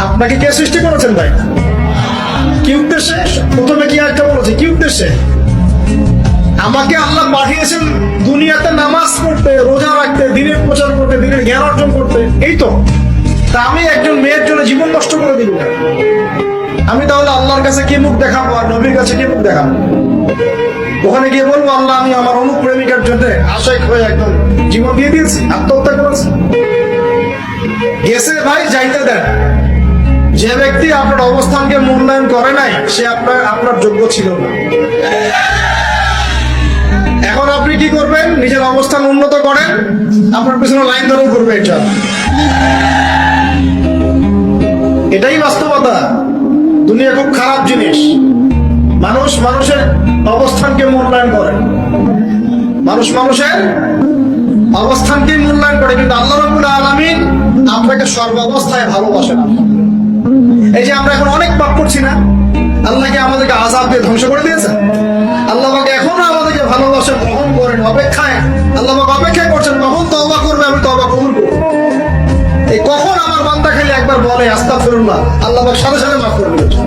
আপনাকে কে সৃষ্টি করেছেন ভাই? কি উদ্দেশ্যে? প্রথমে কি একটা বলেছে, কি উদ্দেশ্যে? আমাকে আল্লাহ পাঠিয়েছেন দুনিয়াতে নামাজ পড়তে, রোজা রাখতে, দিনের প্রচার করতে, দিনের জ্ঞান অর্জন করতে, এই তো। তা আমি একজন মেয়ের জন্য জীবন নষ্ট করে দিব? আমি তাহলে আল্লাহর কাছে কি মুখ দেখাবো আর নবীর কাছে কি মুখ দেখাবো? ওখানে গিয়ে বলবো আল্লাহ আমি আমার অমুক প্রেমিকার জন্য আশায় হয়ে একদম জীবন দিয়ে দিয়েছি, আত্মহত্যা করেছি? গেছে ভাই, যাইতে দেন। যে ব্যক্তি আপনার অবস্থানকে মূল্যায়ন করে নাই, সে আপনার যোগ্য ছিল না। এখন আপনি কি করবেন? নিজের অবস্থান উন্নত করেন, আপনার পিছনে লাইন ধরেও করবে। এটাই বাস্তবতা। দুনিয়া খুব খারাপ জিনিস। মানুষ মানুষের অবস্থানকে মূল্যায়ন করে, মানুষ মানুষের অবস্থানকে মূল্যায়ন করে, কিন্তু আল্লাহ রাব্বুল আলামিন আপনাকে সর্বাবস্থায় ভালোবাসেন। এই যে আমরা এখন অনেক পাপ করছি না, আল্লাহকে আমাদেরকে আযাব দিয়ে ধ্বংস করে দিয়েছে। আল্লাহ পাক এখনো আমাদেরকে ভালোবাসেন, গ্রহণ করেন, অপেক্ষায়। আল্লাহ পাক অপেক্ষায় করছেন কখন তওবা করবে, আমি তওবা কবুল করব। এই কখন আমার বান্দা খালি একবার বলে আস্তাগফিরুল্লাহ, আল্লাহ পাক সাথে সাথে মাফ করে দিয়েছেন।